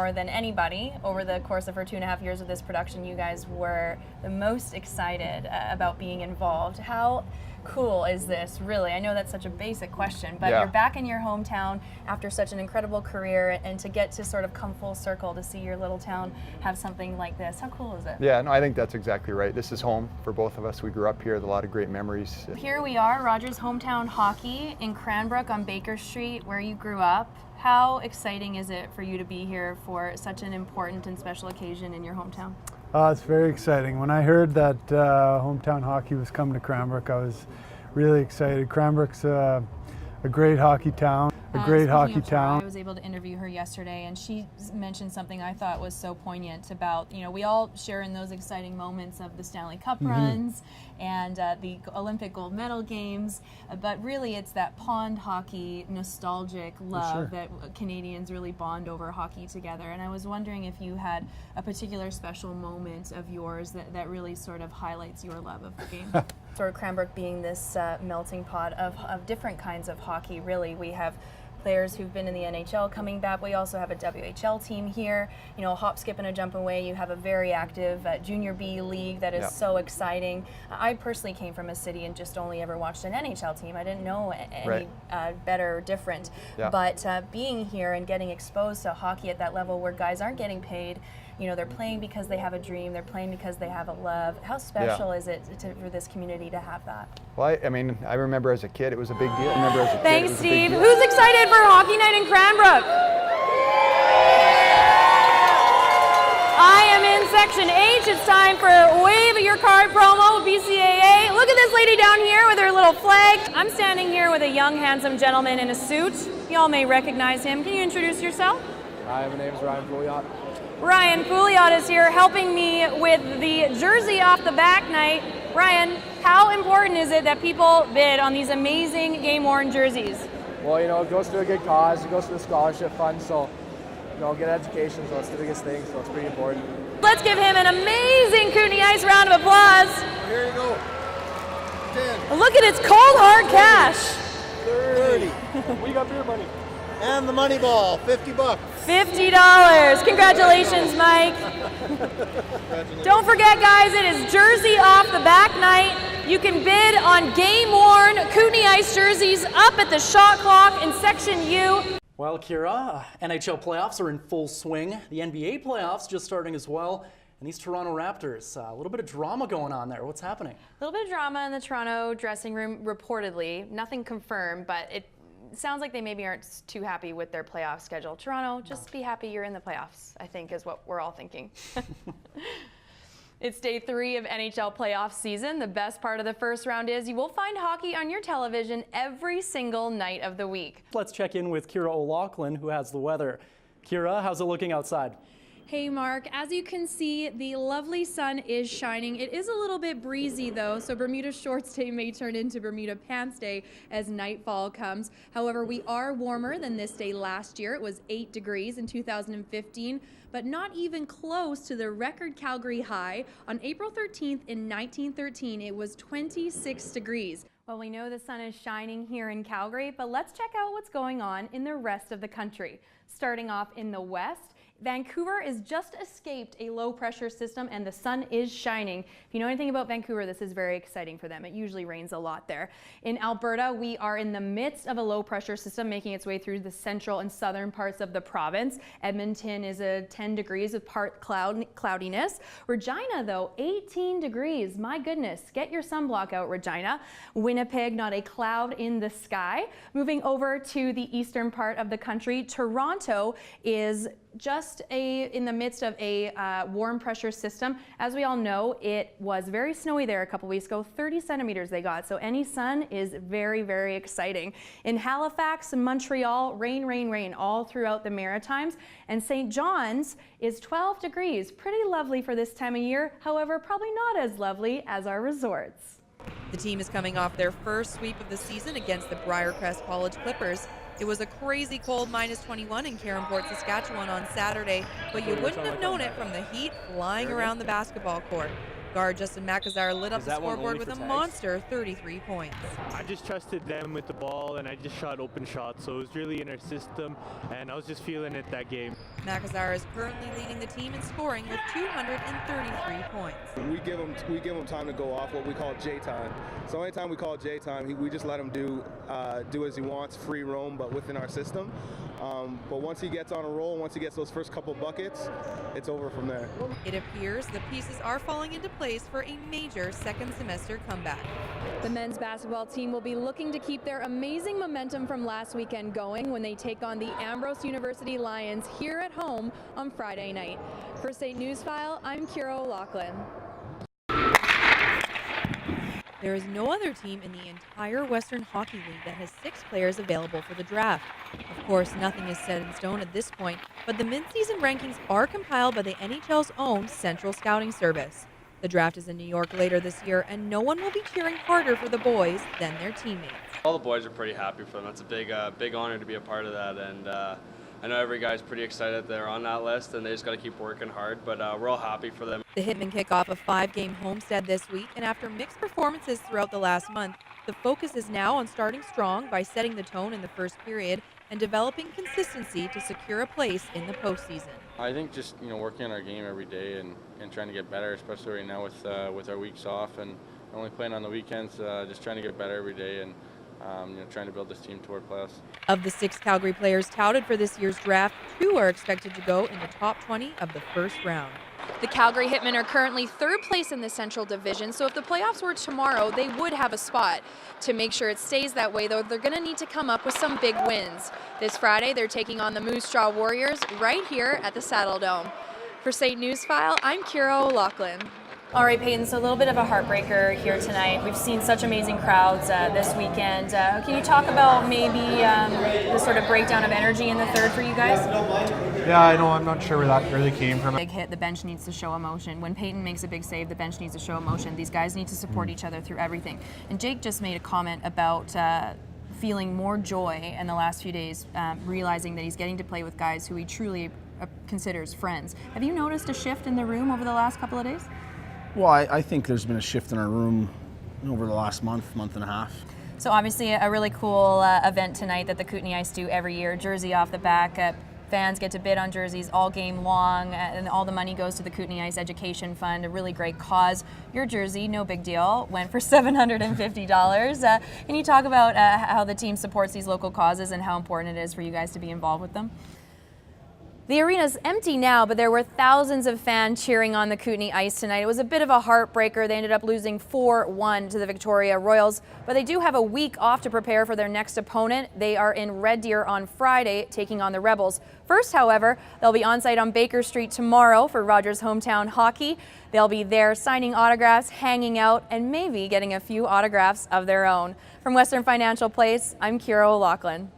more than anybody, over the course of her 2.5 years of this production, you guys were the most excited about being involved. How cool is this, really? I know that's such a basic question, but you're back in your hometown after such an incredible career, and to get to sort of come full circle to see your little town have something like this, how cool is it? Yeah, no, I think that's exactly right. This is home for both of us. We grew up here with a lot of great memories. Here we are, Rogers Hometown Hockey in Cranbrook on Baker Street, where you grew up. How exciting is it for you to be here for such an important and special occasion in your hometown? It's very exciting. When I heard that hometown hockey was coming to Cranbrook, I was really excited. Cranbrook's a great hockey town, I was able to interview her yesterday, and she mentioned something I thought was so poignant about, you know, we all share in those exciting moments of the Stanley Cup runs and the Olympic gold medal games, but really it's that pond hockey nostalgic love that Canadians really bond over hockey together. And I was wondering if you had a particular special moment of yours that really sort of highlights your love of the game. Sort of Cranbrook being this melting pot of different kinds of hockey, really. We have players who've been in the NHL coming back. We also have a WHL team here. You know, a hop, skip, and a jump away. You have a very active Junior B league that is so exciting. I personally came from a city and just only ever watched an NHL team. I didn't know any better or different. But being here and getting exposed to hockey at that level where guys aren't getting paid, you know, they're playing because they have a dream, they're playing because they have a love. How special is it for this community to have that? Well, I mean, I remember as a kid it was a big deal. Thanks, Steve. Who's excited for Hockey Night in Cranbrook? I am in Section H. It's time for Wave Your Card promo, BCAA. Look at this lady down here with her little flag. I'm standing here with a young, handsome gentleman in a suit. Y'all may recognize him. Can you introduce yourself? Hi, my name is Ryan Pouliot. Ryan Pouliot is here helping me with the jersey off the back night. Ryan, how important is it that people bid on these amazing game-worn jerseys? Well, you know, it goes to a good cause. It goes to the scholarship fund, so, you know, get education, so it's the biggest thing, so it's pretty important. Let's give him an amazing Kootenay Ice round of applause. Here you go. 10. Look at its cold hard cash. 30. We got beer money. And the money ball, $50. $50. Congratulations, Mike. Don't forget, guys, it is jersey off the back night. You can bid on game-worn Kootenay Ice jerseys up at the shot clock in Section U. Well, Keira, NHL playoffs are in full swing. The NBA playoffs just starting as well. And these Toronto Raptors, a little bit of drama going on there. What's happening? A little bit of drama in the Toronto dressing room, reportedly. Nothing confirmed, but it sounds like they maybe aren't too happy with their playoff schedule. Toronto, just be happy you're in the playoffs, I think is what we're all thinking. It's day 3 of NHL playoff season. The best part of the first round is you will find hockey on your television every single night of the week. Let's check in with Keira O'Loughlin, who has the weather. Keira, how's it looking outside? Hey Mark, as you can see, the lovely sun is shining. It is a little bit breezy though, so Bermuda Shorts Day may turn into Bermuda Pants Day as nightfall comes. However, we are warmer than this day last year. It was 8 degrees in 2015, but not even close to the record Calgary high. On April 13th in 1913, it was 26 degrees. Well, we know the sun is shining here in Calgary, but let's check out what's going on in the rest of the country. Starting off in the west, Vancouver has just escaped a low pressure system and the sun is shining. If you know anything about Vancouver, this is very exciting for them. It usually rains a lot there. In Alberta, we are in the midst of a low pressure system making its way through the central and southern parts of the province. Edmonton is 10 degrees with part cloudiness. Regina, though, 18 degrees. My goodness, get your sunblock out, Regina. Winnipeg, not a cloud in the sky. Moving over to the eastern part of the country, Toronto is just in the midst of a warm pressure system. As we all know, it was very snowy there a couple weeks ago. 30 centimeters they got, so any sun is very, very exciting. In Halifax and Montreal, rain, rain, rain all throughout the Maritimes. And St. John's is 12 degrees. Pretty lovely for this time of year, however, probably not as lovely as our resorts. The team is coming off their first sweep of the season against the Briarcrest College Clippers. It was a crazy cold -21 in Caronport, Saskatchewan on Saturday, but you wouldn't have known it from the heat flying around the basketball court. Guard Justin Macazar lit up the scoreboard with a monster 33 points. I just trusted them with the ball, and I just shot open shots, so it was really in our system, and I was just feeling it that game. Macazar is currently leading the team in scoring with 233 points. We give him time to go off, what we call J time. So anytime we call J time, we just let him do as he wants, free roam, but within our system. But once he gets on a roll, once he gets those first couple buckets, it's over from there. It appears the pieces are falling into place for a major second semester comeback. The men's basketball team will be looking to keep their amazing momentum from last weekend going when they take on the Ambrose University Lions here at home on Friday night. For State News File, I'm Keira O'Loughlin. There is no other team in the entire Western Hockey League that has 6 players available for the draft. Of course, nothing is set in stone at this point, but the mid-season rankings are compiled by the NHL's own Central Scouting Service. The draft is in New York later this year, and no one will be cheering harder for the boys than their teammates. All the boys are pretty happy for them. It's a big honor to be a part of that, and I know every guy's pretty excited that they're on that list, and they just got to keep working hard, but we're all happy for them. The Hitmen kick off a 5-game homestand this week, and after mixed performances throughout the last month, the focus is now on starting strong by setting the tone in the first period and developing consistency to secure a place in the postseason. I think just working on our game every day and trying to get better, especially right now with our weeks off and only playing on the weekends, just trying to get better every day and trying to build this team toward playoffs. Of the 6 Calgary players touted for this year's draft, 2 are expected to go in the top 20 of the first round. The Calgary Hitmen are currently 3rd place in the Central Division, so if the playoffs were tomorrow, they would have a spot. To make sure it stays that way, though, they're going to need to come up with some big wins. This Friday, they're taking on the Moose Jaw Warriors right here at the Saddle Dome. For State News File, I'm Keira O'Loughlin. All right, Peyton, so a little bit of a heartbreaker here tonight. We've seen such amazing crowds this weekend. Can you talk about maybe the sort of breakdown of energy in the third for you guys? Yeah, I know. I'm not sure where that really came from. Big hit, the bench needs to show emotion. When Peyton makes a big save, the bench needs to show emotion. These guys need to support each other through everything. And Jake just made a comment about feeling more joy in the last few days, realizing that he's getting to play with guys who he truly considers friends. Have you noticed a shift in the room over the last couple of days? Well, I think there's been a shift in our room over the last month and a half. So obviously a really cool event tonight that the Kootenay Ice do every year. Jersey off the back. Fans get to bid on jerseys all game long, and all the money goes to the Kootenay Ice Education Fund, a really great cause. Your jersey, no big deal, went for $750. Can you talk about how the team supports these local causes and how important it is for you guys to be involved with them? The arena's empty now, but there were thousands of fans cheering on the Kootenay Ice tonight. It was a bit of a heartbreaker. They ended up losing 4-1 to the Victoria Royals, but they do have a week off to prepare for their next opponent. They are in Red Deer on Friday, taking on the Rebels. First, however, they'll be on site on Baker Street tomorrow for Rogers Hometown Hockey. They'll be there signing autographs, hanging out, and maybe getting a few autographs of their own. From Western Financial Place, I'm Keira O'Loughlin.